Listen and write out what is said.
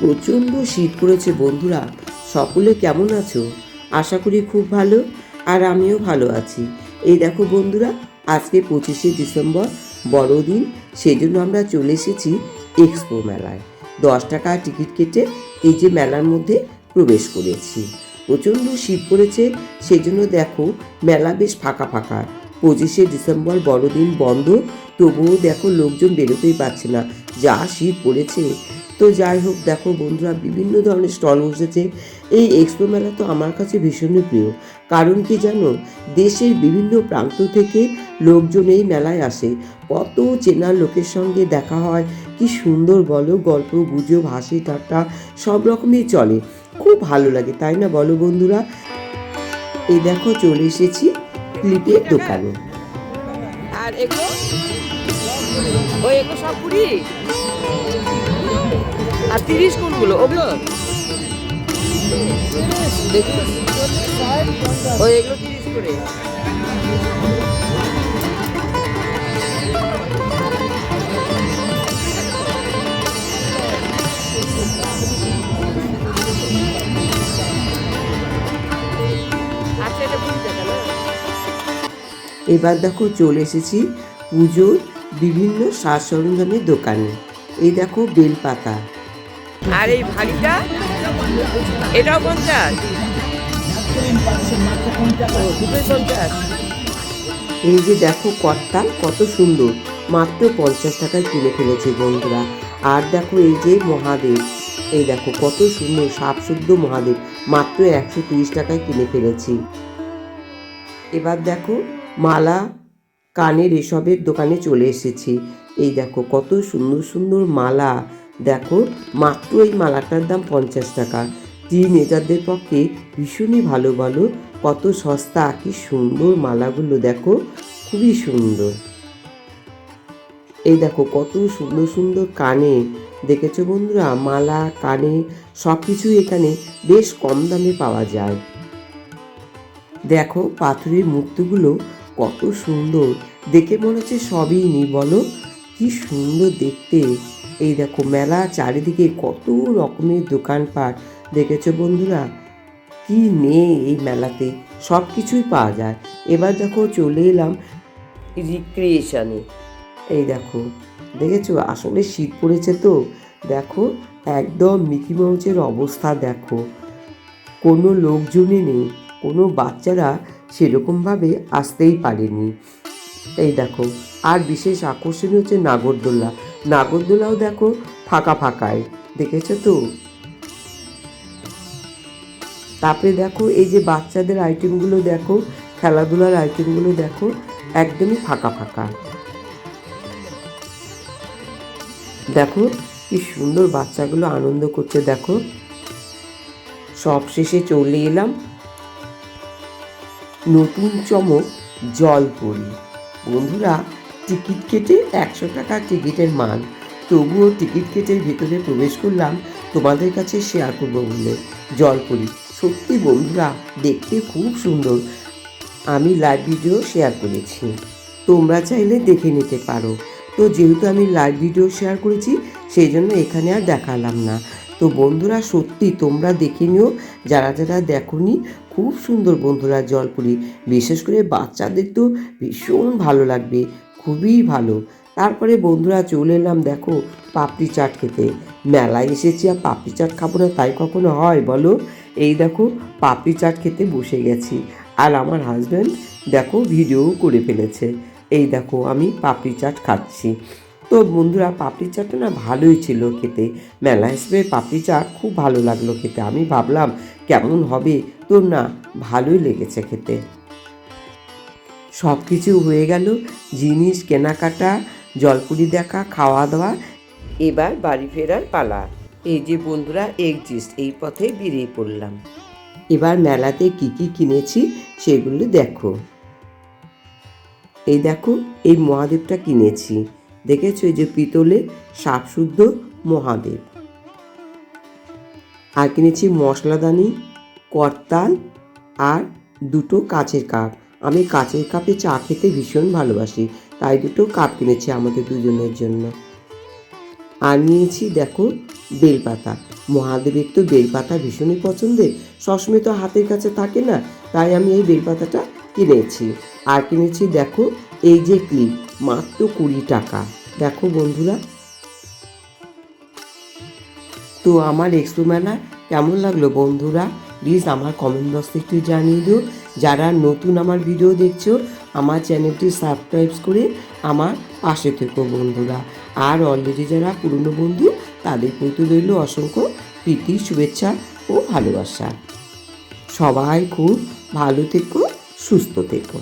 প্রচণ্ড শীত পড়েছে বন্ধুরা, সকলে কেমন আছো? আশা করি খুব ভালো, আর আমিও ভালো আছি। এই দেখো বন্ধুরা, আজকে 25শে ডিসেম্বর বড়দিন, সেই জন্য আমরা চলে এসেছি এক্সপো মেলায়। 10 টাকা টিকিট কেটে এই যে মেলার মধ্যে প্রবেশ করেছি। প্রচণ্ড শীত পড়েছে, সেই জন্য দেখো মেলা বেশ ফাঁকা ফাঁকা। 25শে ডিসেম্বর বড়দিন বন্ধ, তবুও দেখো লোকজন বেরোতেই পারছে না, যা শীত পড়েছে। তো যাই হোক, দেখো বন্ধুরা, বিভিন্ন ধরনের স্টল বসেছে। এই এক্সপো মেলা তো আমার কাছে ভীষণই প্রিয়। কারণ কি জানো, দেশের বিভিন্ন প্রান্ত থেকে লোকজন এই মেলায় আসে। কত চেনা লোকের সঙ্গে দেখা হয়, কি সুন্দর বলো, গল্প গুজব হাসি ঠাট্টা সব রকমই চলে। খুব ভালো লাগে, তাই না বলো বন্ধুরা? এই দেখো চলে এসেছি ক্লিপের দোকানে। আর এগুলো সব 20 আর 30 কোনগুলো? ওগুলো দেখুন, এগুলো 30 করে। আচ্ছা, এটা 20 টাকা না? এবার দেখো চলে এসেছি পুজোর বিভিন্ন সাজ সরঞ্জামের দোকানে। এই দেখো বেলপাতা। আর এই ভারীটা, এটাও 50? দুটোই 50। এই যে দেখো কর্তাল, কত সুন্দর, মাত্র 50 টাকায় কিনে ফেলেছে বন্ধুরা। আর দেখো এই যে মহাদেব, এই দেখো কত সুন্দর সাপশুদ্ধ মহাদেব, মাত্র 130 টাকায় কিনে ফেলেছি। এবার দেখো মালা, কানের এসবের দোকানে চলে এসেছি। এই দেখো কত সুন্দর সুন্দর মালা, দেখো মাত্র এই মালাটার দাম 50 টাকা। টিনেজারদের পক্ষে ভীষণই ভালো, বলো কত সস্তা, কি সুন্দর মালাগুলো, দেখো খুবই সুন্দর। এই দেখো কত সুন্দর সুন্দর কানে, দেখেছো বন্ধুরা, মালা কানে সব কিছুই এখানে বেশ কম দামে পাওয়া যায়। দেখো পাথরের মূর্তিগুলো কত সুন্দর, দেখে মনে হচ্ছে সবই নি, বলো কি সুন্দর দেখতে। এই দেখো মেলা চারিদিকে কত রকমের দোকানপাট, দেখেছো বন্ধুরা, কি নেই এই মেলাতে, সব কিছুই পাওয়া যায়। এবার দেখো চলে এলাম রিক্রিয়েশনে। এই দেখো, দেখেছো আসলে শীত পড়েছে তো, দেখো একদম মিকি মাউসের অবস্থা, দেখো কোনো লোকজনই নেই, কোনো বাচ্চারা সেরকমভাবে আসতেই পারেনি। এই দেখো, আর বিশেষ আকর্ষণ হচ্ছে নাগরদোল্লা। নাগরদোল্লাও দেখো ফাঁকা ফাঁকায়, দেখেছো তো। তারপরে দেখো এই যে বাচ্চাদের আইটেমগুলো দেখো, খেলাধুলার আইটেমগুলো দেখো, একদমই ফাঁকা ফাঁকা। দেখো কি সুন্দর বাচ্চাগুলো আনন্দ করছে, দেখো। সব শেষে চলে এলাম নতুন চমক জলপরি। বন্ধুরা, টিকিট কেটে 100 টাকা টিকিটের মান, তবুও টিকিট কেটে ভেতরে প্রবেশ করলাম তোমাদের কাছে শেয়ার করবো বলে। জলপরি সত্যি বন্ধুরা দেখতে খুব সুন্দর। আমি লাইভ ভিডিও শেয়ার করেছি, তোমরা চাইলে দেখে নিতে পারো। তো যেহেতু আমি লাইভ ভিডিও শেয়ার করেছি, সেই জন্য এখানে আর দেখালাম না। তো বন্ধুরা সত্যি তোমরা দেখে নিও, যারা যারা দেখোনি, খুব সুন্দর বন্ধুরা জলপুরি, বিশেষ করে বাচ্চাদের তো ভীষণ ভালো লাগবে, খুবই ভালো। তারপরে বন্ধুরা চলে এলাম দেখো পাপড়ি চাট খেতে। মেলায় এসেছি আর পাপড়ি চাট খাবো না, তাই কখনো হয় বলো? এই দেখো পাপড়ি চাট খেতে বসে গেছি, আর আমার হাজব্যান্ড দেখো ভিডিও করে ফেলেছে। এই দেখো আমি পাপড়ি চাট খাচ্ছি। তো বন্ধুরা পাপড়ি চাটটা না ভালোই ছিল খেতে, মেলা হিসেবে পাপড়ি চাট খুব ভালো লাগলো খেতে। আমি ভাবলাম কেমন হবে, তো না, ভালোই লেগেছে খেতে। সব কিছু হয়ে গেল, জিনিস কেনাকাটা, জলপুরি দেখা, খাওয়া দাওয়া, এবার বাড়ি ফেরার পালা। এই যে বন্ধুরা এক্সিস্ট, এই পথে বেরিয়ে পড়লাম। এবার মেলাতে কি কি কিনেছি সেগুলো দেখো। এই দেখো এই মহাদেবটা কিনেছি, দেখেছো, এই যে পিতলের সাপশুদ্ধ মহাদেব। আর কিনেছি মশলাদানি, করতাল, আর দুটো কাচের কাপ। আমি কাচের কাপে চা খেতে ভীষণ ভালোবাসি, তাই দুটো কাপ কিনেছি আমাদের দুজনের জন্য। আর নিয়েছি দেখো বেলপাতা। মহাদেবের তো বেলপাতা ভীষণই পছন্দের, সবসময় তো হাতের কাছে থাকে না, তাই আমি এই বেলপাতাটা কিনেছি। আর কিনেছি দেখো এই যে ক্লিপ, মাত্র 20 টাকা। দেখো বন্ধুরা, তো আমার এক্সপো মেলা কেমন লাগলো বন্ধুরা, প্লিজ আমার কমেন্ট বক্সে একটু জানিয়ে দিও। যারা নতুন আমার ভিডিও দেখছো, আমার চ্যানেলটি সাবস্ক্রাইব করে আমার পাশে থেকো বন্ধুরা। আর অলরেডি যারা পুরনো বন্ধু, তাদের প্রতি রইল অসংখ্য প্রীতি, শুভেচ্ছা ও ভালোবাসা। সবাই খুব ভালো থেকো, সুস্থ থেকো।